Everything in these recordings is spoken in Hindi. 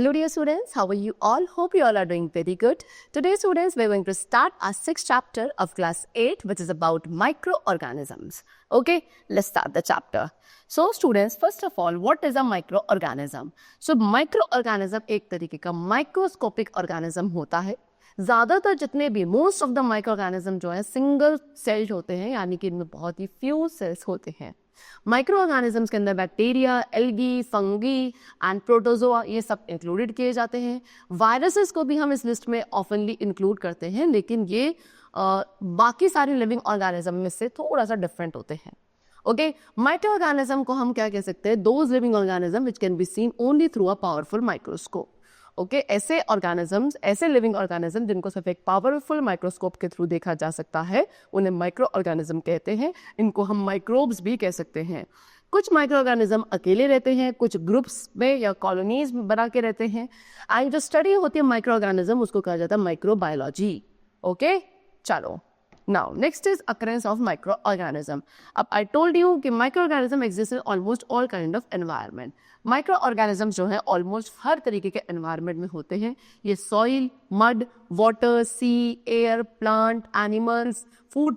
Hello dear students, how are you all? Hope you all are doing very good. Today students, we are going to start our 6th chapter of class 8 which is about microorganisms. Okay, let's start the chapter. So students, first of all, what is a microorganism? So microorganism एक तरीके का microscopic organism होता है. ज़्यादातर जितने भी मोस्ट ऑफ द माइक्रोऑर्गेनिज्म जो है सिंगल सेल्ड होते हैं, यानी कि इनमें बहुत ही फ्यू सेल्स होते हैं. माइक्रोऑर्गेनिजम्स के अंदर bacteria, algae, fungi and protozoa ये सब इंक्लूडेड किए जाते हैं. वायरसेस को भी हम इस लिस्ट में ऑफनली इंक्लूड करते हैं, लेकिन ये बाकी सारे लिविंग ऑर्गेनिज्म में से थोड़ा सा डिफरेंट होते हैं. ओके, माइक्रोऑर्गेनिज्म को हम क्या कह सकते हैं? Those living organism which can be seen only through a powerful microscope. Okay, ऐसे ऑर्गेनिजम्स, ऐसे लिविंग ऑर्गेनिज्म जिनको सिर्फ एक पावरफुल माइक्रोस्कोप के थ्रू देखा जा सकता है, उन्हें माइक्रो ऑर्गेनिज्म कहते हैं. इनको हम माइक्रोब्स भी कह सकते हैं. कुछ माइक्रो ऑर्गेनिज्म अकेले रहते हैं, कुछ ग्रुप्स में या कॉलोनीज में बना के रहते हैं. एंड जो स्टडी होती है माइक्रो ऑर्गेनिज्म उसको कहा जाता है माइक्रोबायोलॉजी. ओके, चलो now next is occurrence of microorganism. अब I told you कि microorganism exist in almost all kind of environment. Microorganisms जो है almost हर तरीके के environment में होते हैं. ये soil, mud, water, sea, air, plant, animals, food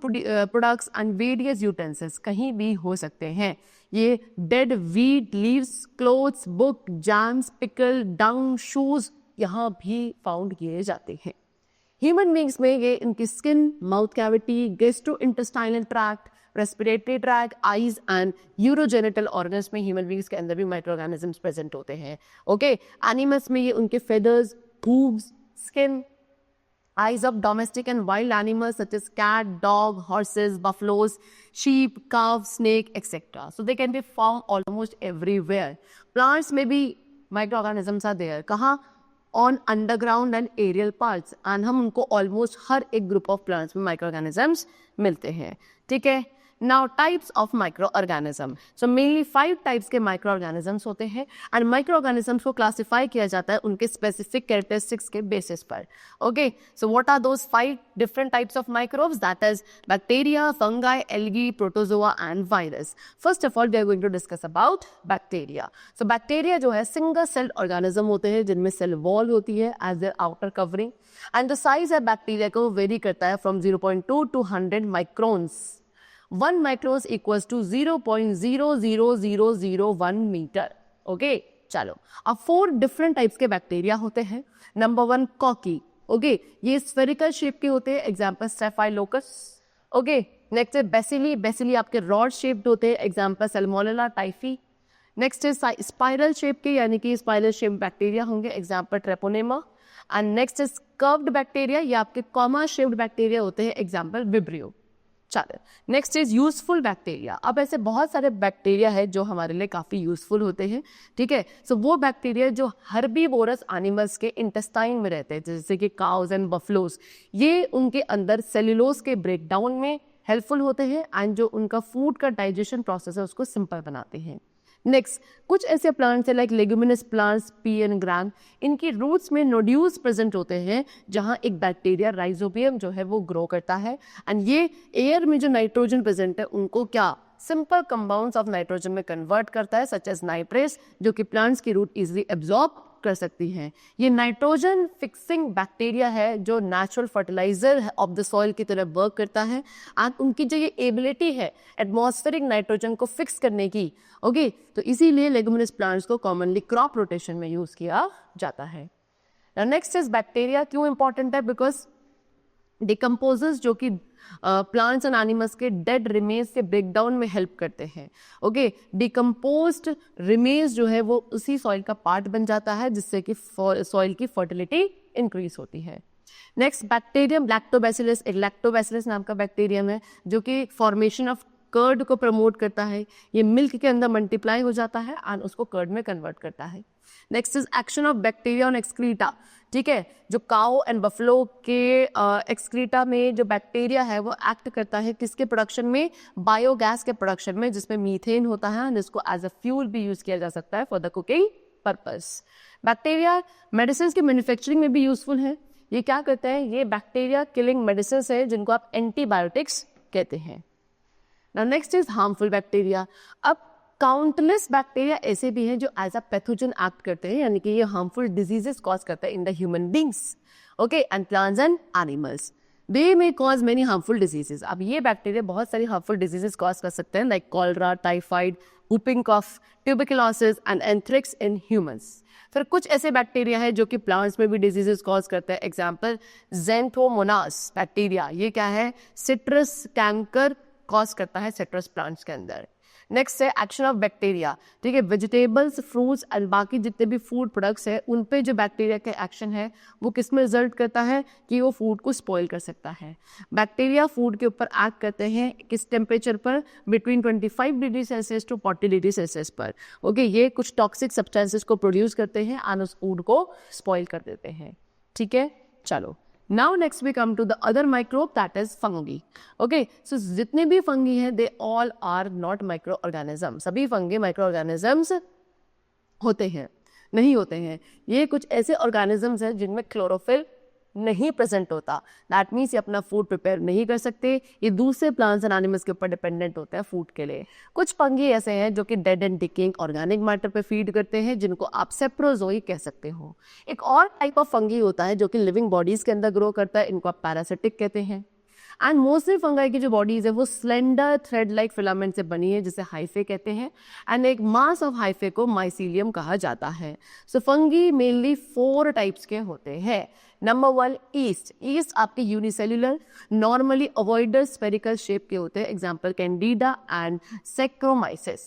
products and various utensils कहीं भी हो सकते हैं. ये dead wheat, leaves, clothes, book, jams, pickle, dung, shoes यहाँ भी found किए जाते हैं. ह्यूमन बींग्स में ये इनकी skin, mouth cavity, gastrointestinal tract, respiratory tract, eyes and urogenital organs में ह्यूमन बींग्स के अंदर भी माइक्रोऑर्गेनिजम्स प्रेजेंट होते हैं. ओके, एनिमल्स में ये उनके feathers, hooves, skin, eyes of domestic and wild animals such as cat, dog, horses, buffaloes, sheep, cow, snake, etc. So they can be found almost everywhere. Plants में भी microorganisms are there. कहाँ? On underground and aerial parts. And हम उनको almost हर एक group of plants में microorganisms मिलते हैं. ठीक है? Now types of microorganism. So mainly 5 types के microorganisms होते हैं and microorganisms को classify किया जाता है उनके specific characteristics के basis पर. Okay, so what are those 5 different types of microbes? That is bacteria, fungi, algae, protozoa and virus. First of all, we are going to discuss about bacteria. So bacteria जो है single celled organism होते हैं जिनमें cell wall होती है as their outer covering and the size of bacteria को vary करता है from 0.2 to 100 microns. 1 microns equals to 0.00001 metre. Okay, चलो अब 4 डिफरेंट टाइप्स के बैक्टीरिया होते हैं. Number 1 cocci. ओके, ये स्फेरिकल शेप के होते हैं, एग्जांपल स्टेफाइलोकस. ओके, नेक्स्ट है बेसिली. बेसिली आपके रॉड शेप्ड होते हैं, एग्जांपल सैल्मोनेला टाइफी. नेक्स्ट है स्पाइरल शेप के, यानी कि स्पाइरल शेप बैक्टीरिया होंगे, example treponema. And next is curved bacteria, ये आपके कॉमा शेप्ड बैक्टीरिया होते हैं, एग्जांपल विब्रियो. चलो नेक्स्ट इज यूजफुल बैक्टीरिया. अब ऐसे बहुत सारे बैक्टीरिया है जो हमारे लिए काफ़ी यूजफुल होते हैं. ठीक है, सो वो बैक्टीरिया जो हर्बीवोरस एनिमल्स के इंटेस्टाइन में रहते हैं, जैसे कि काउज एंड बफलोज, ये उनके अंदर सेल्यूलोज के ब्रेकडाउन में हेल्पफुल होते हैं एंड जो उनका फूड का डाइजेशन प्रोसेस है उसको सिंपल बनाते हैं. नेक्स्ट, कुछ ऐसे प्लांट्स है like leguminous plants, pea and gram, इनकी रूट्स में नोड्यूल्स प्रेजेंट होते हैं जहां एक बैक्टीरिया राइजोबियम जो है वो ग्रो करता है एंड ये एयर में जो नाइट्रोजन प्रेजेंट है उनको क्या सिंपल कंपाउंड्स ऑफ नाइट्रोजन में कन्वर्ट करता है, सच एज नाइट्रेस, जो कि प्लांट्स की रूट इजीली एब्जॉर्ब कर सकती हैं. ये नाइट्रोजन फिक्सिंग बैक्टीरिया है जो natural fertiliser of the soil की तरह वर्क करता है एंड उनकी जो ये एबिलिटी है एटमॉस्फेरिक नाइट्रोजन को फिक्स करने की. ओके, तो इसीलिए लेगुमिनस प्लांट्स को कॉमनली क्रॉप रोटेशन में यूज किया जाता है. Next is bacteria. क्यों इंपॉर्टेंट है? बिकॉज डिकम्पोजर्स जो कि प्लांट्स एंड एनिमल्स के डेड रिमेन्स के ब्रेकडाउन में हेल्प करते हैं. ओके, डिकम्पोज्ड रिमेन्स जो है वो उसी सॉइल का पार्ट बन जाता है जिससे कि सॉइल की फर्टिलिटी इंक्रीज होती है. Next bacterium lactobacillus. एक लैक्टोबैसिलस नाम का बैक्टीरियम है जो कि फॉर्मेशन ऑफ कर्ड को प्रमोट करता है. ये मिल्क के अंदर मल्टीप्लाई हो जाता है एंड उसको कर्ड में कन्वर्ट करता है. Next is action of bacteria on excreta. ठीक है, जो काउ एंड बफलो के एक्सक्रीटा में जो बैक्टीरिया है वो एक्ट करता है किसके प्रोडक्शन में? बायोगैस के प्रोडक्शन में, जिसमें मीथेन होता है जिसको एज अ फ्यूल भी यूज किया जा सकता है for the cooking purpose. Bacteria medicine के मैन्युफैक्चरिंग में भी यूजफुल है. ये क्या करते हैं? ये बैक्टीरिया किलिंग मेडिसिन है जिनको आप एंटीबायोटिक्स कहते हैं. Now next is harmful bacteria. अब काउंटलेस बैक्टीरिया ऐसे भी हैं जो एज अ पैथोजन एक्ट करते हैं, यानी कि ये हार्मफुल डिजीजेस कॉज करते हैं in the human beings, okay, and plants and animals. They may cause many harmful diseases. अब ये बैक्टीरिया बहुत सारी हार्मफुल डिजीजेस कॉज कर सकते हैं, like cholera, typhoid, whooping cough, tuberculosis and anthrax in humans। फिर कुछ ऐसे बैक्टीरिया है जो कि प्लांट्स में भी डिजीजेस कॉज करते हैं। एग्जाम्पल ज़ेंथोमोनास बैक्टीरिया, ये क्या है, सिट्रस कैंकर कॉज करता है सिट्रस प्लांट्स के अंदर। नेक्स्ट है एक्शन ऑफ बैक्टीरिया, ठीक है, वेजिटेबल्स, फ्रूट्स एंड बाकी जितने भी फूड प्रोडक्ट्स है उन पे जो बैक्टीरिया का एक्शन है वो किस में रिजल्ट करता है कि वो फूड को स्पॉइल कर सकता है। बैक्टीरिया फूड के ऊपर एक्ट करते हैं किस टेम्परेचर पर, between 25 degree Celsius to 40 degree Celsius पर, ओके। ये कुछ टॉक्सिक सब्सटेंसेस को प्रोड्यूस करते हैं और उस फूड को स्पॉइल कर देते हैं, ठीक है। चलो, now next we come to the other microbe, that is fungi, okay। so जितने भी फंगी हैं they all are not microorganisms। सभी फंगी माइक्रोऑर्गेनिजम्स होते हैं, नहीं होते हैं। ये कुछ ऐसे ऑर्गेनिजम्स हैं जिनमें क्लोरोफिल नहीं प्रेजेंट होता, दैट मीन्स ये अपना फूड प्रिपेयर नहीं कर सकते, ये दूसरे प्लांट्स एंड एनिमल्स के ऊपर डिपेंडेंट होते हैं फूड के लिए। कुछ फंगी ऐसे हैं जो कि dead and decaying organic matter पे फीड करते हैं, जिनको आप सेप्रोजोई कह सकते हो। एक और टाइप ऑफ फंगी होता है जो कि लिविंग बॉडीज के अंदर ग्रो करता है, इनको आप पैरासिटिक कहते हैं। एंड मोस्टली फंगाई की जो बॉडीज है वो स्लेंडर थ्रेड लाइक फिलामेंट से बनी है, जिसे हाइफे कहते हैं, एंड एक मास ऑफ हाइफे को माइसीलियम कहा जाता है। सो फंगी मेनली 4 टाइप्स के होते हैं। Number 1, east. ईस्ट आपके यूनिसेल्युलर, नॉर्मली अवॉइडर स्फेरिकल शेप के होते हैं, example Candida and Saccharomyces,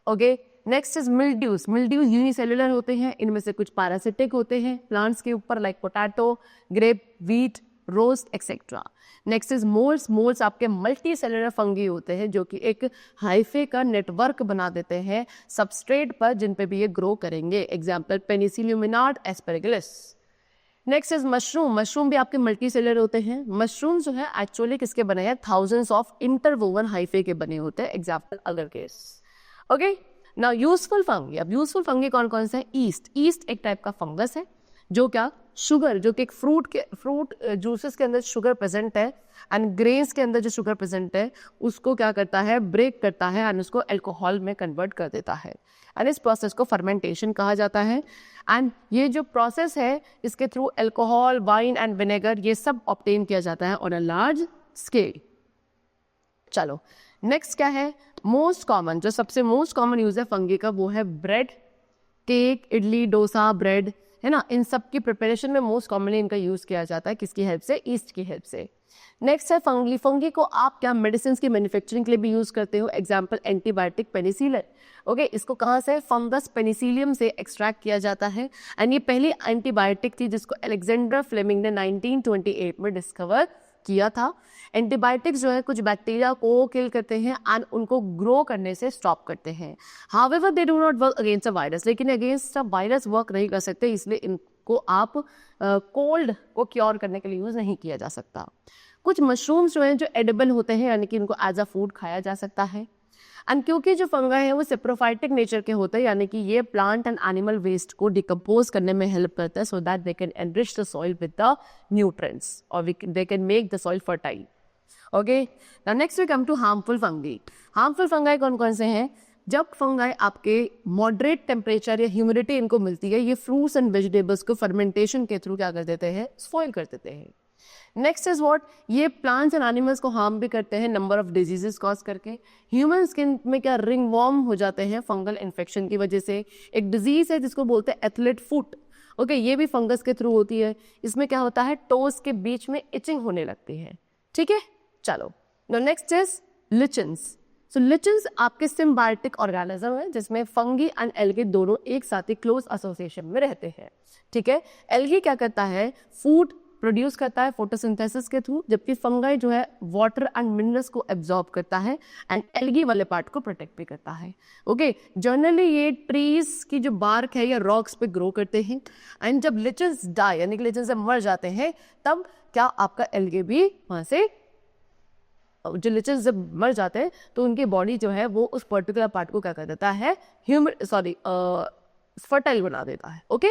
okay. Next is mildews. Mildews unicellular होते हैं, इनमें से कुछ पैरासिटिक होते हैं प्लांट्स के ऊपर, like potato, grape, wheat, rust etcetera. Next is moulds. Moulds आपके मल्टी सेलुलर फंगी होते हैं जो कि एक हाइफे का नेटवर्क बना देते हैं सबस्ट्रेट पर जिन पे भी ये ग्रो करेंगे, example Penicillium, asparagus. Next is mushroom. Mushroom भी आपके मल्टी सेलुलर होते हैं। मशरूम जो है एक्चुअली किसके बने हैं, थाउजेंड्स ऑफ इंटरवोवन हाइफे के बने होते हैं, example agaricus, okay. Now useful fungi. अब यूजफुल फंगी कौन कौन से हैं? ईस्ट। ईस्ट एक टाइप का फंगस है जो क्या, शुगर, जो कि एक फ्रूट जूसेस के अंदर शुगर प्रेजेंट है एंड ग्रेन्स के अंदर जो शुगर प्रेजेंट है उसको क्या करता है, ब्रेक करता है एंड उसको अल्कोहल में कन्वर्ट कर देता है, एंड इस प्रोसेस को फर्मेंटेशन कहा जाता है। एंड ये जो प्रोसेस है इसके through alcohol, wine and vinegar ये सब ऑब्टेन किया जाता है ऑन अ लार्ज स्केल। चलो, नेक्स्ट क्या है, मोस्ट कॉमन, जो सबसे मोस्ट कॉमन यूज है फंगी का वो है bread, cake, idli, dosa, bread, है ना। इन सब की प्रिपरेशन में मोस्ट कॉमनली इनका यूज किया जाता है, किसकी हेल्प से, ईस्ट की हेल्प से। नेक्स्ट है फंगी। फंगी को आप क्या मेडिसिन की मैन्युफैक्चरिंग के लिए भी यूज करते हो, एग्जाम्पल एंटीबायोटिक, पेनिसिलिन, ओके। इसको कहाँ से, फंगस पेनिसिलियम से एक्सट्रैक्ट किया जाता है, एंड ये पहली एंटीबायोटिक थी जिसको अलेक्जेंडर फ्लेमिंग ने 1928 में डिस्कवर किया था। एंटीबायोटिक्स जो है कुछ बैक्टीरिया को किल करते हैं एंड उनको ग्रो करने से स्टॉप करते हैं। However they do not work against a virus, लेकिन अगेंस्ट अ वायरस वर्क नहीं कर सकते, इसलिए इनको आप कोल्ड को क्योर करने के लिए यूज नहीं किया जा सकता। कुछ मशरूम्स जो हैं जो एडिबल होते हैं, यानी कि इनको एज अ फूड खाया जा सकता है। एंड क्योंकि जो फंगाई है वो सेप्रोफाइटिक नेचर के होते हैं, यानी कि ये प्लांट एंड एनिमल वेस्ट को डिकम्पोज करने में हेल्प करता है, so that they can enrich the soil with the nutrients और they can make the soil fertile, okay. Now next we come to harmful fungi. Harmful fungi कौन कौन से हैं? जब फंगाई आपके मॉडरेट टेम्परेचर या ह्यूमिडिटी इनको मिलती है, ये फ्रूट्स एंड वेजिटेबल्स को फर्मेंटेशन के थ्रू क्या कर देते हैं, स्पॉइल कर देते हैं। नेक्स्ट इज व्हाट, ये प्लांट्स एंड एनिमल्स को हार्म भी करते हैं नंबर ऑफ डिजीजेस कॉज करके। ह्यूमन स्किन में क्या रिंग वॉर्म हो जाते हैं फंगल इन्फेक्शन की वजह से। एक डिजीज है जिसको बोलते हैं एथलेट फुट, ओके, ये भी फंगस के थ्रू होती है। इसमें क्या होता है, टोज के बीच में इचिंग होने लगती है, ठीक है। चलो, नेक्स्ट इज लिचन्स। सो लिचन्स आपके सिम्बायोटिक ऑर्गेनिज्म है जिसमें फंगी एंड एल्गी दोनों एक साथ ही क्लोज एसोसिएशन में रहते हैं, ठीक है। एल्गी क्या करता है, फूड प्रोड्यूस करता है फोटोसिंथेसिस के थ्रू, जबकि फंगाई जो है वाटर एंड मिनरल्स को एब्जॉर्ब करता है एंड एल्गी वाले पार्ट को प्रोटेक्ट भी करता है, ओके। जनरली ये ट्रीज की जो बार्क है या रॉक्स पे ग्रो करते हैं, एंड जब लिचन्स डाई यानी कि लिचन्स जब मर जाते हैं तब क्या आपका एल्गी भी वहां से, जो लिचन्स जब मर जाते हैं तो उनकी बॉडी जो है वो उस पर्टिकुलर पार्ट को क्या कर देता है, फर्टाइल बना देता है, ओके।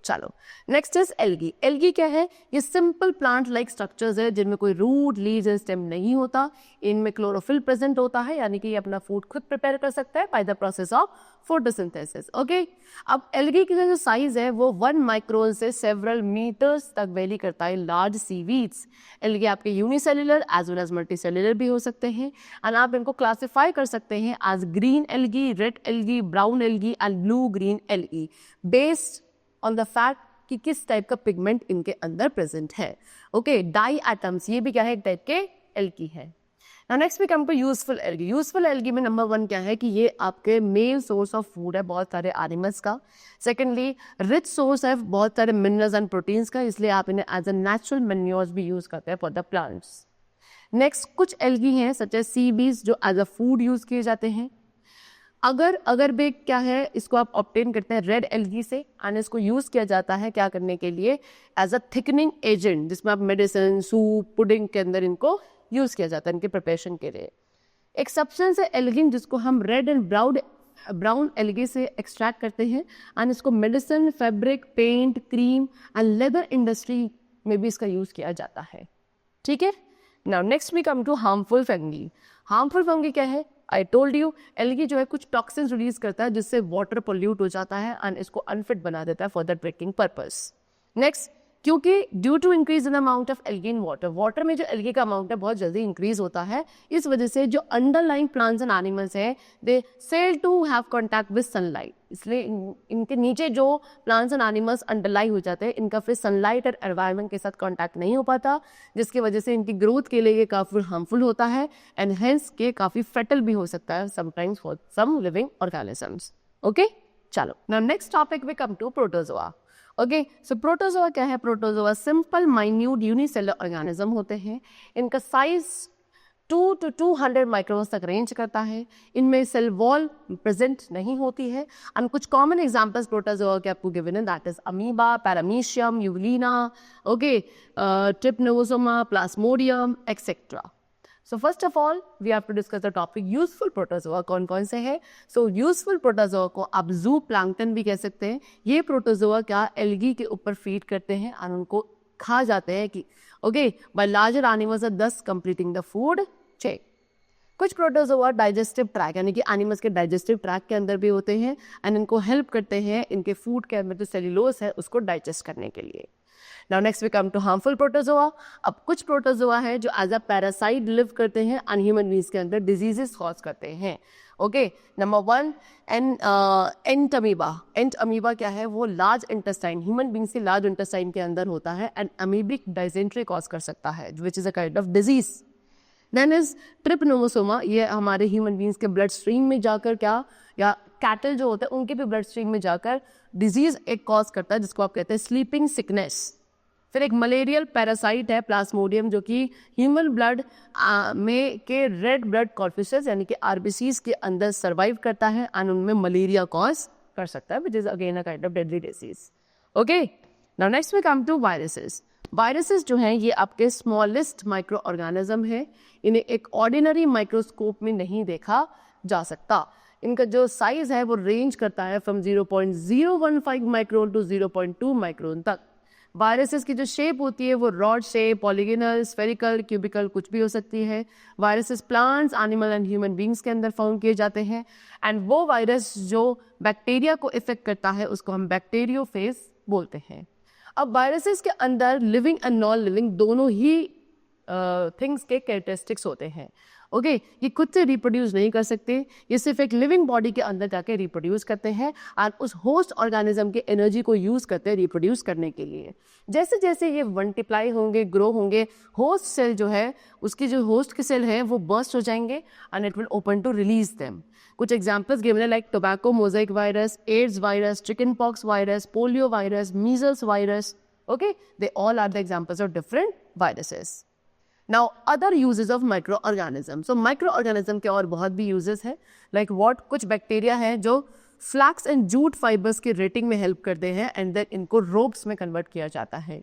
चलो नेक्स्ट इज एल्गी। एल्गी क्या है? ये सिंपल प्लांट लाइक स्ट्रक्चर्स है जिनमें कोई रूट, लीव्स या स्टेम नहीं होता। इनमें क्लोरोफिल प्रेजेंट होता है, यानी कि ये अपना फूड खुद प्रिपेयर कर सकता है by the process of photosynthesis. Okay, अब एल्गी की जो साइज है वो 1 माइक्रोन से सेवरल मीटर्स तक वेरी करता है लार्ज सीवीड्स। एल्गी आपके unicellular as well as multicellular भी हो सकते हैं, एंड आप इनको क्लासिफाई कर सकते हैं as green algae, red algae, brown algae and blue green algae based on the fact कि किस टाइप का पिगमेंट इनके अंदर प्रेजेंट है। ओके, डाई एटम्स ये भी क्या है? एक टाइप के एल्गी है। Now next we come to useful algae. Useful algae में नंबर 1 क्या है कि ये आपके मेन सोर्स ऑफ फूड है बहुत सारे एनिमल्स का। सेकेंडली, रिच सोर्स है बहुत सारे मिनरल्स एंड प्रोटीन्स का, इसलिए आप इन्हें एज अ नेचुरल मैन्योर्स भी यूज करते हैं फॉर द प्लांट्स। नेक्स्ट कुछ एल्गी हैं सच एज सी बीज जो एज अ फूड यूज किए जाते हैं। अगर भी क्या है, इसको आप ऑब्टेन करते हैं रेड एल्गी से, एंड इसको यूज किया जाता है क्या करने के लिए? एज अ थिकनिंग एजेंट, जिसमें आप मेडिसिन, सूप, पुडिंग के अंदर इनको यूज किया जाता है इनके प्रिपरेशन के लिए। एक सब्सटेंस है एल्गिन जिसको हम रेड एंड ब्राउन एल्गी से एक्सट्रैक्ट करते हैं, एंड इसको medicine, fabric, paint, cream and leather industry में भी इसका यूज किया जाता है। ठीक है, now next we come to harmful fungi. Harmful fungi क्या है? आई टोल्ड यू, एल्गी जो है कुछ टॉक्सिन्स रिलीज करता है जिससे वाटर पोल्यूट हो जाता है एंड इसको अनफिट बना देता है for the drinking purpose. Next, क्योंकि due to increase in amount of algae in water में जो एल्गी का अमाउंट है बहुत जल्दी इंक्रीज होता है, इस वजह से जो अंडरलाइंग प्लांट्स एंड एनिमल्स हैं they fail to have contact with sunlight. इसलिए इनके नीचे जो प्लांट्स एंड एनिमल्स अंडरलाई हो जाते हैं, इनका फिर सनलाइट और एनवायरनमेंट के साथ कॉन्टैक्ट नहीं हो पाता, जिसकी वजह से इनकी ग्रोथ के लिए ये काफ़ी हार्मफुल होता है एंड हेंस के काफ़ी फेटल भी हो सकता है sometimes for some living organisms. Okay, चलो now next topic we come to protozoa. Okay, so protozoa क्या है? Protozoa simple minute unicellular organism होते हैं। इनका साइज 2 to 200 माइक्रोन्स तक रेंज करता है। इनमें सेल वॉल प्रेजेंट नहीं होती है, एंड कुछ कॉमन एग्जांपल्स प्रोटोजोआ के आपको गिवन है, that is amoeba, paramecium, euglena, okay, trypanosoma, plasmodium etcetera. So first of all we have to discuss the topic useful protozoa कौन कौन से हैं। सो यूजफुल प्रोटोजोआ को आप जू प्लैंक्टन भी कह सकते हैं। ये प्रोटोजोआ क्या एल्गी के ऊपर फीड करते हैं और उनको खा जाते हैं कि okay by larger animals are thus completing the food chain. कुछ प्रोटोजोआ डाइजेस्टिव ट्रैक यानी कि एनिमल्स के डाइजेस्टिव ट्रैक के अंदर भी होते हैं एंड इनको हेल्प करते हैं इनके फूड के अंदर जो सेल्यूलोज है उसको डाइजेस्ट करने के लिए। Now next we come to harmful protozoa. अब कुछ प्रोटोजोआ है जो एज अ पैरासाइट लिव करते हैं एंड ह्यूमन बींग्स के अंदर डिजीजेस कॉज करते हैं। ओके, नंबर 1 एंट अमीबा। एंट अमीबा क्या है? वो लार्ज इंटेस्टाइन, ह्यूमन बींग्स के लार्ज इंटेस्टाइन के अंदर होता है एंड अमीबिक डाइसेंट्री कॉज कर सकता है which is a kind of disease. Then is trypanosoma, ये हमारे ह्यूमन बींग्स के ब्लड स्ट्रीम में जाकर क्या, या कैटल जो होते हैं उनके भी ब्लड स्ट्रीम में जाकर डिजीज एक कॉज करता है जिसको आप कहते हैं स्लीपिंग सिकनेस। फिर एक मलेरियल पैरासाइट है प्लाज्मोडियम जो कि ह्यूमन ब्लड में के रेड ब्लड कॉर्पसेस यानी कि आरबीसीज के अंदर सर्वाइव करता है एंड उनमें मलेरिया कॉज कर सकता है which is again a kind of deadly disease. Okay, now next we come to viruses. Viruses जो हैं ये आपके स्मॉलेस्ट माइक्रो ऑर्गेनिज्म है। इन्हें एक ऑर्डिनरी माइक्रोस्कोप में नहीं देखा जा सकता। इनका जो साइज है वो रेंज करता है फ्रॉम 0.015 माइक्रोन टू 0.2 माइक्रोन तक। वायरसेस की जो शेप होती है वो rod shape, polygonal, spherical, cubical कुछ भी हो सकती है। Viruses plants, animal and human beings के अंदर फाउंड किए जाते हैं एंड वो वायरस जो बैक्टीरिया को इफेक्ट करता है उसको हम बैक्टीरियोफेज बोलते हैं। अब वायरसेस के अंदर लिविंग एंड नॉन लिविंग दोनों ही थिंग्स के कैरेक्टरिस्टिक्स होते हैं। ओके, ये खुद से रिप्रोड्यूस नहीं कर सकते, ये सिर्फ एक लिविंग बॉडी के अंदर जाके रिप्रोड्यूस करते हैं और उस होस्ट ऑर्गेनिज्म के एनर्जी को यूज करते हैं रिप्रोड्यूस करने के लिए। जैसे जैसे ये मल्टीप्लाई होंगे, ग्रो होंगे, होस्ट सेल जो है उसकी जो होस्ट के सेल है वो बर्स्ट हो जाएंगे and it will open to release them. कुछ एग्जाम्पल्स गिवन है like tobacco mosaic virus, AIDS virus, chicken pox virus, polio virus, measles virus. Okay, they all are the examples of different viruses. Now other uses of microorganisms. So microorganism के और बहुत भी uses है like what, कुछ बैक्टीरिया हैं जो फ्लैक्स एंड जूट फाइबर्स के रेटिंग में हेल्प करते हैं एंड देन इनको रोप्स में कन्वर्ट किया जाता है।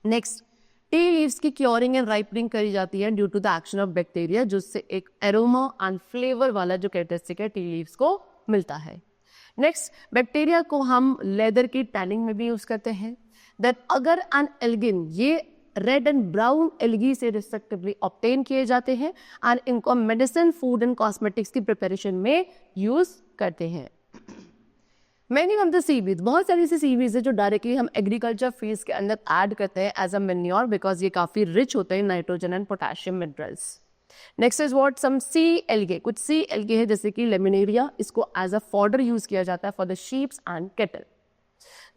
नेक्स्ट, टी लीव्स की क्योरिंग एंड राइपनिंग करी जाती है due to the action of bacteria जिससे एक एरोमा एंड फ्लेवर वाला जो कैरेक्टरिस्टिक है टी लीव्स को मिलता है। नेक्स्ट, बैक्टीरिया को हम लेदर की टैनिंग में भी यूज करते हैं। देन अगर एन एल्गिन, ये रेड एंड ब्राउन एल्गी से रिस्पेक्टिवली ऑब्टेन किए जाते हैं एंड इनको मेडिसिन, फूड एंड कॉस्मेटिक्स की प्रिपरेशन में यूज करते हैं। मैनी ऑफ द सीवीड्स, बहुत सारी ऐसी सीवीड्स है जो डायरेक्टली हम एग्रीकल्चर फील्ड के अंदर ऐड करते हैं एज अ मैन्योर, बिकॉज ये काफी रिच होते हैं nitrogen and potassium minerals. Next is what, some sea algae, कुछ सी एल्गे है जैसे कि लेमिनेरिया, इसको एज अ फॉडर यूज किया जाता है for the sheeps and cattle.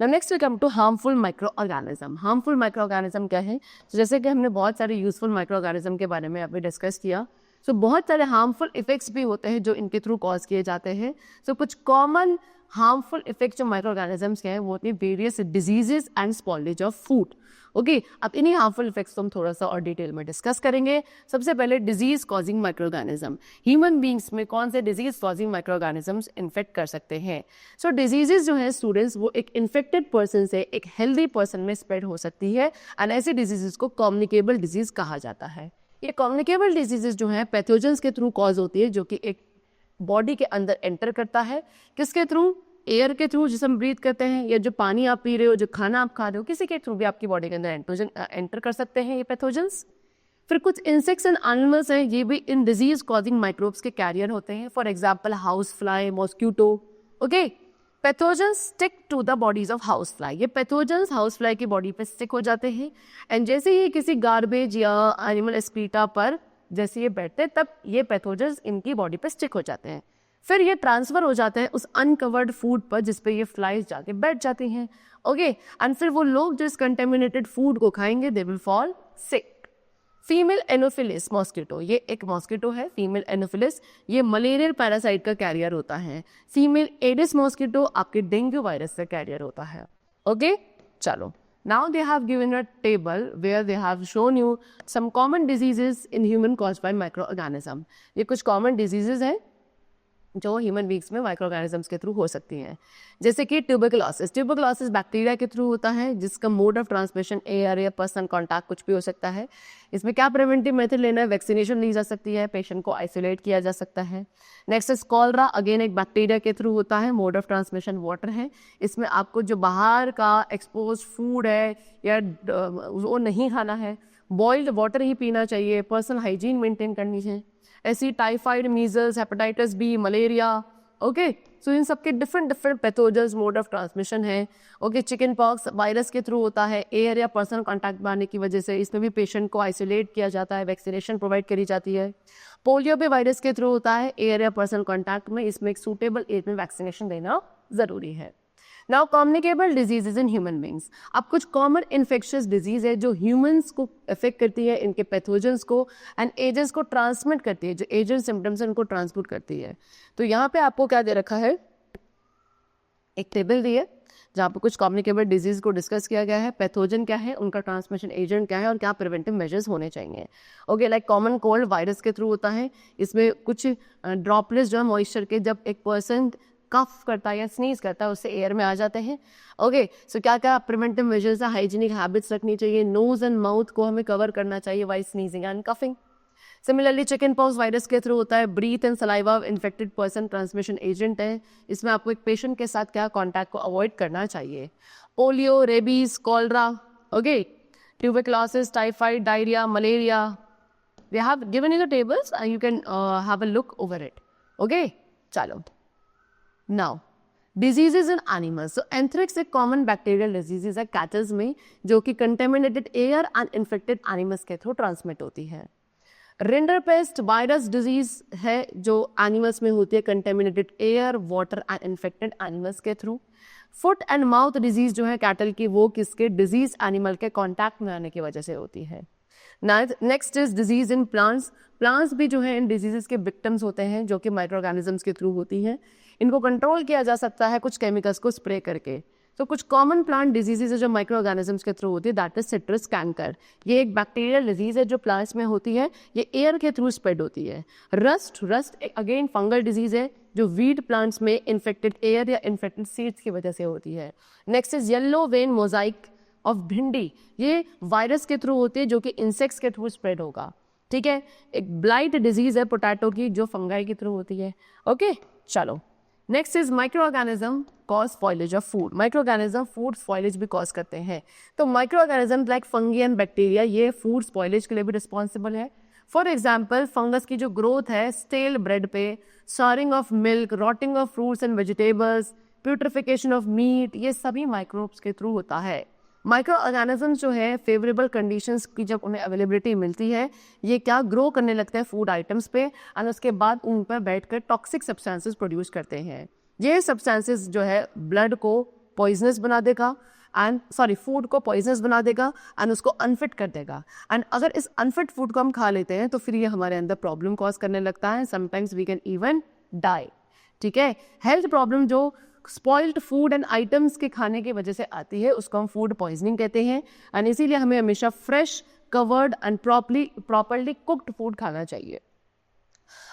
Now next we come to harmful microorganism. Harmful microorganism क्या है? तो जैसे कि हमने बहुत सारे यूजफुल माइक्रोऑर्गेनिज्म के बारे में अभी डिस्कस किया, सो बहुत सारे हार्मफुल इफेक्ट्स भी होते हैं जो इनके थ्रू कॉज किए जाते हैं। सो कुछ कॉमन हार्मफुल इफेक्ट जो माइक्रोऑर्गेनिजम्स के हैं वो होती है various diseases and spoilage of food. Okay, अब इन्हीं हार्मफुल इफेक्ट्स को हम थोड़ा सा और डिटेल में डिस्कस करेंगे। सबसे पहले disease causing microorganism, human beings में कौन से डिजीज कॉजिंग माइक्रोऑर्गेनिजम्स इन्फेक्ट कर सकते हैं। सो डिजीजेस जो है स्टूडेंट्स, वो एक इन्फेक्टेड पर्सन से एक हेल्दी पर्सन में स्प्रेड हो सकती है एंड ऐसी डिजीजेस को कम्युनिकेबल डिजीज कहा जाता है। ये कम्युनिकेबल डिजीजेस जो है पैथोजेंस के थ्रू कॉज होती है, जो कि एक बॉडी के अंदर एंटर करता है। किसके थ्रू? एयर के थ्रू, जिसे हम ब्रीथ करते हैं, या जो पानी आप पी रहे हो, जो खाना आप खा रहे हो, किसी के थ्रू भी आपकी बॉडी के अंदर एंटर कर सकते हैं ये पैथोजेंस। फिर कुछ इंसेक्ट्स एंड एनिमल्स हैं, ये भी इन डिजीज कॉजिंग माइक्रोब्स के कैरियर होते हैं। For example house fly, mosquito. Okay, pathogens stick to the bodies of house fly, ये पैथोजेंस हाउस फ्लाई की बॉडी पे स्टिक हो जाते हैं एंड जैसे ही किसी गार्बेज या एनिमल एक्सक्रीटा पर जैसे ये बैठते हैं, तब ये पैथोजेंस इनकी बॉडी पे स्टिक हो जाते हैं। फिर ये ट्रांसफर हो जाता है उस अनकवर्ड फूड पर जिस पे ये फ्लाइज जाके बैठ जाती हैं। ओके, एंड फिर वो लोग जो इस कंटेमिनेटेड फूड को खाएंगे they will fall sick. Female Anopheles mosquito, ये एक मॉस्किटो है फीमेल एनोफिलिस, ये मलेरियल पैरासाइट का कैरियर होता है। फीमेल एडिस मॉस्किटो आपके डेंगू वायरस का कैरियर होता है। ओके, चलो, now they have given a table where they have shown you some common diseases in human caused by microorganism. ये कुछ common diseases हैं जो ह्यूमन बींग्स में माइक्रोऑर्गेनिजम्स के थ्रू हो सकती हैं, जैसे कि ट्यूबरकुलोसिस। ट्यूबरकुलोसिस बैक्टीरिया के थ्रू होता है जिसका मोड ऑफ ट्रांसमिशन एयर या पर्सन कॉन्टैक्ट कुछ भी हो सकता है। इसमें क्या प्रिवेंटिव मेथड लेना है? वैक्सीनेशन ली जा सकती है, पेशेंट को आइसोलेट किया जा सकता है। नेक्स्ट इज कॉलरा, अगेन एक बैक्टीरिया के थ्रू होता है, मोड ऑफ ट्रांसमिशन वाटर है। इसमें आपको जो बाहर का एक्सपोज फूड है या वो नहीं खाना है, बॉइल्ड वाटर ही पीना चाहिए, पर्सनल हाइजीन मेंटेन करनी है। ऐसी typhoid, measles, hepatitis B, malaria. Okay, so इन सबके different pathogens mode of transmission है। ओके, चिकन पॉक्स वायरस के थ्रू होता है, एयर या पर्सनल कॉन्टैक्ट बढ़ने की वजह से, इसमें भी पेशेंट को आइसोलेट किया जाता है, वैक्सीनेशन प्रोवाइड करी जाती है। पोलियो भी वायरस के थ्रू होता है, एयर या पर्सनल कॉन्टैक्ट में, इसमें एक सूटेबल एज में वैक्सीनेशन देना जरूरी है। Now communicable diseases in human beings, अब कुछ कॉमन इन्फेक्शियस डिजीज है जो ह्यूमंस को अफेक्ट करती है, इनके पैथोजेंस को एंड एजेंट्स को ट्रांसमिट करती है, जो एजेंट सिम्टम्स है उनको ट्रांसमिट करती है। तो यहाँ पे आपको क्या दे रखा है? एक टेबल दी है जहाँ पे कुछ कम्युनिकेबल डिजीज को डिस्कस किया गया है, पैथोजन क्या है, उनका ट्रांसमिशन एजेंट क्या है और क्या प्रिवेंटिव मेजर्स होने चाहिए। Okay, like common cold virus के थ्रू होता है, इसमें कुछ ड्रॉपलेट्स जो है मॉइस्चर के, जब एक पर्सन कफ करता है या स्नीज करता है उससे एयर में आ जाते हैं। ओके, सो क्या क्या प्रिवेंटिव मेजर्स है? हाइजीनिक हैबिट्स रखनी चाहिए, नोज एंड माउथ को हमें कवर करना चाहिए while sneezing and coughing. Similarly chicken pox virus के थ्रू होता है, breath and saliva infected person transmission agent है, इसमें आपको एक पेशेंट के साथ क्या कॉन्टैक्ट को अवॉइड करना चाहिए। Polio, rabies, cholera, okay, tuberculosis, typhoid, diarrhoea, malaria, we have given in the tables, you can have a look over it. Okay, चलो, नाउ डिजीजेज इन एनिमल्स। तो एंथ्रेक्स एक कॉमन बैक्टीरियल डिजीजेज है कैटल्स में, जो कि contaminated air and infected animals के थ्रू ट्रांसमिट होती है। रिंडरपेस्ट वायरस डिजीज है जो एनिमल्स में होती है, contaminated air, water and infected animals के through. Foot and mouth disease जो है कैटल की, वो किसके? डिजीज एनिमल के कॉन्टैक्ट में आने की वजह से होती है। Next is disease in plants. Plants भी जो है इन डिजीजेस के विक्टिम्स होते हैं जो कि माइक्रोऑर्गेनिजम्स के थ्रू होती हैं। इनको कंट्रोल किया जा सकता है कुछ केमिकल्स को स्प्रे करके। तो कुछ कॉमन प्लांट डिजीजेज है जो माइक्रोऑर्गेनिजम्स के थ्रू होती है, दैट इज सिट्रस कैंकर। ये एक बैक्टीरियल डिजीज है जो प्लांट्स में होती है, ये एयर के थ्रू स्प्रेड होती है। रस्ट अगेन फंगल डिजीज है जो वीड प्लांट्स में इन्फेक्टेड एयर या इन्फेक्टेड सीड्स की वजह से होती है। Next is yellow vein Mosaic of भिंडी, ये वायरस के थ्रू होती है जो कि इंसेक्ट्स के थ्रू स्प्रेड होगा। ठीक है, एक ब्लाइट डिजीज है पोटैटो की जो फंगाई के थ्रू होती है। ओके, चलो, next is micro organism cause spoilage of food. Micro organism food spoilage भी कॉज करते हैं। तो micro organism like fungi and bacteria ये फूड स्पॉइलेज के लिए भी रिस्पॉन्सिबल है। फॉर एग्जाम्पल फंगस की जो ग्रोथ है स्टेल ब्रेड पे, souring of milk, rotting of fruits and vegetables, putrefaction of meat, ये सभी माइक्रोब्स के थ्रू होता है। माइक्रो ऑर्गेनिज्म जो है फेवरेबल कंडीशंस की जब उन्हें अवेलेबिलिटी मिलती है ये क्या ग्रो करने लगते हैं फूड आइटम्स पे एंड उसके बाद उन पर बैठकर टॉक्सिक सब्सटेंसेस प्रोड्यूस करते हैं। ये सब्सटेंसेस जो है ब्लड को पॉइजनस बना देगा फूड को पॉइजनस बना देगा एंड उसको अनफिट कर देगा। एंड अगर इस अनफिट फूड को हम खा लेते हैं तो फिर ये हमारे अंदर प्रॉब्लम कॉज करने लगता है। Sometimes we can even die. ठीक है, हेल्थ प्रॉब्लम जो स्पॉइल्ड फूड एंड आइटम्स के खाने की वजह से आती है उसको हम फूड पॉइजनिंग कहते हैं। एंड इसीलिए हमें हमेशा fresh, covered and properly cooked food खाना चाहिए।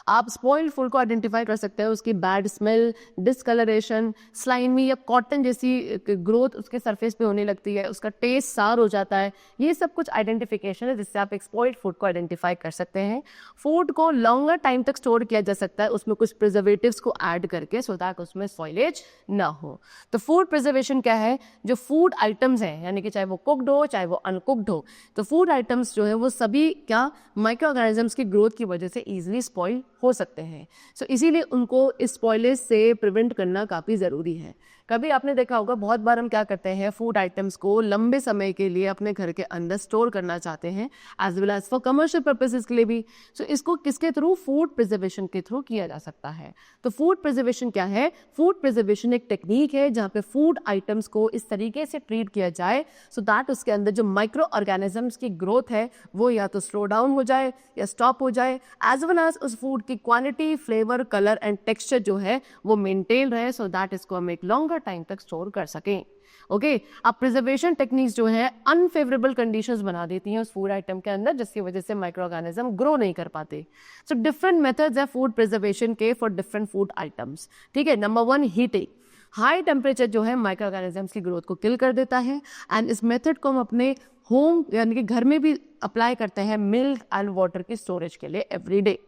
आप स्पॉइल्ड फूड को आइडेंटिफाई कर सकते हैं उसकी बैड स्मेल, डिसकलरेशन, स्लाइमी या कॉटन जैसी ग्रोथ उसके सरफेस पे होने लगती है, उसका टेस्ट सार हो जाता है। ये सब कुछ आइडेंटिफिकेशन है जिससे आप एक स्पॉइल्ड फूड को आइडेंटिफाई कर सकते हैं। फूड को लॉन्गर टाइम तक स्टोर किया जा सकता है उसमें कुछ प्रिजर्वेटिव्स को ऐड करके सो दैट उसमें स्पॉइलेज ना हो। तो फूड प्रिजर्वेशन क्या है, जो फूड आइटम्स हैं यानी कि चाहे वो कुक्ड हो चाहे वो अनकुक्ड हो, तो फूड आइटम्स जो है वो सभी क्या माइक्रो ऑर्गेनिजम्स की ग्रोथ की वजह से ईजिली स्पॉइल हो सकते हैं। सो इसीलिए उनको इस स्पॉइलेज से प्रिवेंट करना काफ़ी ज़रूरी है। कभी आपने देखा होगा बहुत बार हम क्या करते हैं फूड आइटम्स को लंबे समय के लिए अपने घर के अंदर स्टोर करना चाहते हैं as well as for commercial purposes के लिए भी। सो इसको किसके थ्रू, फूड प्रिजर्वेशन के थ्रू किया जा सकता है। तो फूड प्रिजर्वेशन क्या है, फूड प्रिजर्वेशन एक टेक्निक है जहाँ पे फूड आइटम्स को इस तरीके से ट्रीट किया जाए सो दैट उसके अंदर जो माइक्रो ऑर्गेनिजम्स की ग्रोथ है वो या तो स्लो डाउन हो जाए या स्टॉप हो जाए, एज वेल एज उस फूड की quantity, flavour, colour and texture जो है वो मेंटेन रहे सो दैट इसको हम एक लॉन्गर टाइम तक स्टोर कर सकें। ओके, अब प्रिजर्वेशन टेक्निक्स जो है अनफेवरेबल कंडीशंस बना देती हैं उस फूड आइटम के अंदर जिसकी वजह से माइक्रो ऑर्गेनिज्म ग्रो नहीं कर पाते। सो डिफरेंट मेथड्स है फूड प्रिजर्वेशन के फॉर डिफरेंट फूड आइटम्स। ठीक है, नंबर 1 हीटिंग। हाई टेम्परेचर जो है माइक्रो ऑर्गेनिजम्स की ग्रोथ को किल कर देता है एंड इस मेथड को हम अपने होम यानी कि घर में भी अप्लाई करते हैं मिल्क एंड वाटर की स्टोरेज के लिए एवरी डे।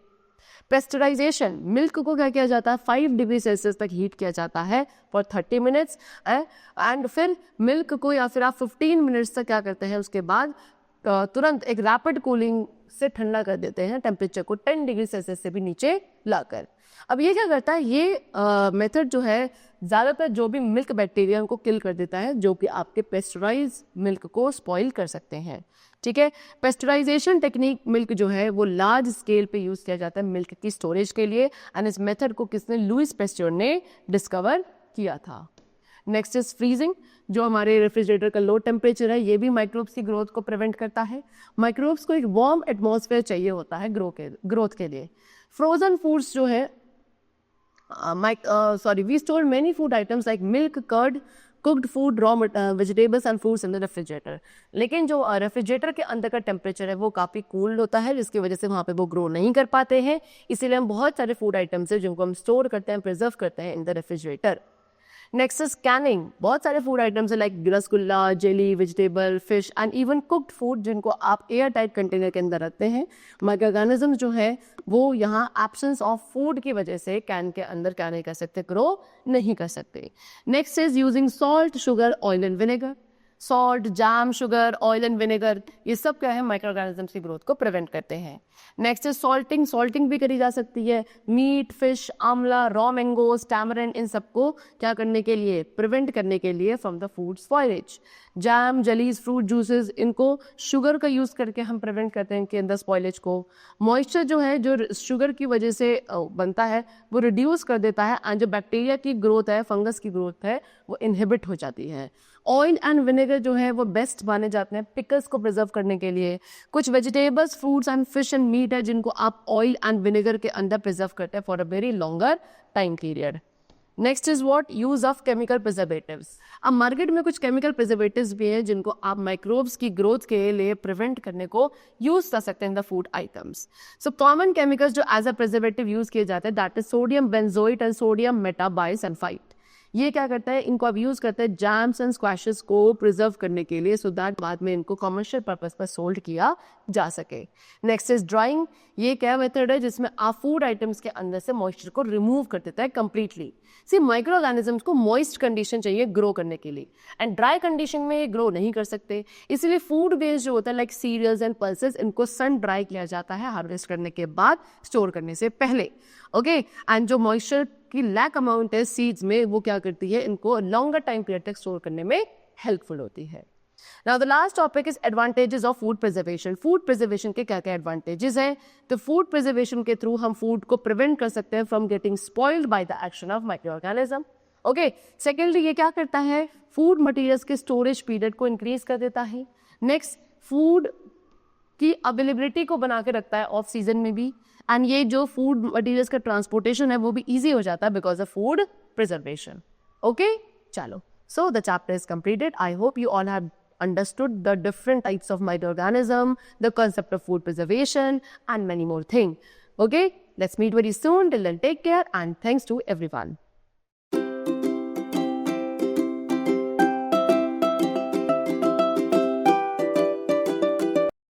पेस्चराइजेशन, मिल्क को क्या किया जाता है 5 डिग्री सेल्सियस तक हीट किया जाता है फॉर 30 मिनट्स एंड फिर मिल्क को या फिर आप 15 मिनट्स तक क्या करते हैं उसके बाद तुरंत एक रैपिड कूलिंग से ठंडा कर देते हैं टेम्परेचर को 10 डिग्री सेल्सियस से भी नीचे लाकर। अब ये क्या करता है, ये मेथड जो है ज़्यादातर जो भी मिल्क बैक्टीरिया उनको किल कर देता है जो कि आपके पेस्चराइज मिल्क को स्पॉइल कर सकते हैं। ठीक है, पेस्चराइजेशन टेक्निक मिल्क जो है वो लार्ज स्केल पे यूज़ किया जाता है मिल्क की स्टोरेज के लिए एंड इस मेथड को किसने, लुईस पेस्चर ने डिस्कवर किया था। नेक्स्ट इज फ्रीजिंग, जो हमारे रेफ्रिजरेटर का लो टेम्परेचर है ये भी माइक्रोब्स की ग्रोथ को प्रिवेंट करता है। माइक्रोब्स को एक वार्म एटमॉस्फेयर चाहिए होता है ग्रोथ के लिए। फ्रोजन फूड्स जो है we store many food items like milk, curd, cooked food, raw vegetables and fruits in the refrigerator. लेकिन जो रेफ्रिजरेटर के अंदर का टेम्परेचर है वो काफ़ी कूल्ड होता है जिसकी वजह से वहाँ पे वो ग्रो नहीं कर पाते हैं। इसीलिए हम बहुत सारे फूड आइटम्स हैं जिनको हम स्टोर करते हैं, प्रिजर्व करते हैं in the refrigerator. Next is Canning, बहुत सारे फूड आइटम्स है like rasgulla, jelly, vegetable, fish and even cooked food जिनको आप एयर टाइट कंटेनर के अंदर रखते हैं। माइक्रो ऑर्गेनिज्म जो है वो यहाँ एब्सेंस ऑफ फूड की वजह से कैन के अंदर क्या नहीं कर सकते, ग्रो नहीं कर सकते। Next is using salt, sugar, oil and vinegar. Salt, jam, sugar, oil and vinegar ये सब क्या है माइक्रो ऑर्गेनिजम्स की ग्रोथ को प्रिवेंट करते हैं। नेक्स्ट इज सॉल्टिंग, सॉल्टिंग भी करी जा सकती है meat, fish, amla, raw mangoes, tamarind, इन सबको क्या करने के लिए, प्रिवेंट करने के लिए from the food spoilage. Jam, jellies, fruit juices, इनको शुगर का यूज़ करके हम प्रिवेंट करते हैं इनके अंदर स्पॉइलेज को। मॉइस्चर जो है जो शुगर की वजह से बनता है वो रिड्यूस कर देता है एंड जो बैक्टीरिया की ग्रोथ है, फंगस की ग्रोथ है वो इनहिबिट हो जाती है। ऑयल एंड विनेगर जो है वो बेस्ट माने जाते हैं पिकल्स को प्रिजर्व करने के लिए। कुछ vegetables, fruits and fish and meat है जिनको आप ऑयल एंड विनेगर के अंदर प्रिजर्व करते हैं for a very longer time period. Next is what, use of chemical preservatives. अब मार्केट में कुछ केमिकल प्रिजर्वेटिव्स भी हैं जिनको आप माइक्रोब्स की ग्रोथ के लिए प्रिवेंट करने को यूज कर सकते हैं in the food items. So common chemicals जो एज अ प्रिजर्वेटिव यूज किए जाते हैं that is sodium benzoate and sodium metabisulphite. ये क्या करता है, इनको अब यूज करते हैं जैम्स एंड स्क्वैशेस को प्रिजर्व करने के लिए, सो दैट बाद में इनको कमर्शियल पर्पस पर सोल्ड किया जा सके। Next is drawing. ये क्या मेथड है जिसमें आप फूड आइटम्स के अंदर से मॉइस्चर को रिमूव कर देता है कंप्लीटली। सी माइक्रो ऑर्गेनिजम्स को मॉइस्ट कंडीशन चाहिए ग्रो करने के लिए, एंड ड्राई कंडीशन में ये ग्रो नहीं कर सकते, इसलिए फूड बेस्ड जो होता है लाइक सीरियल्स एंड पल्सेस, इनको सन ड्राई किया जाता है हार्वेस्ट करने के बाद, स्टोर करने से पहले। ओके, एंड जो मॉइस्चर की लैक अमाउंट है सीड्स में, वो क्या करती है, इनको लॉन्गर टाइम पीरियड तक स्टोर करने में हेल्पफुल होती है। Now the last topic is advantages of food preservation. Food preservation के क्या क्या advantages हैं? तो food preservation के थ्रू हम food को prevent कर सकते हैं from getting spoiled by the action of microorganism. Okay. Secondly, ये क्या करता है? Food materials के storage period को increase कर देता है. Next, food की availability को बना के रखता है off season में भी. And ये जो food materials का transportation है वो भी easy हो जाता है because of food preservation. Okay? चलो. So the chapter is completed. I hope you all have understood the different types of microorganism, the concept of food preservation, and many more things. Okay, let's meet very soon. Till then, take care and thanks to everyone.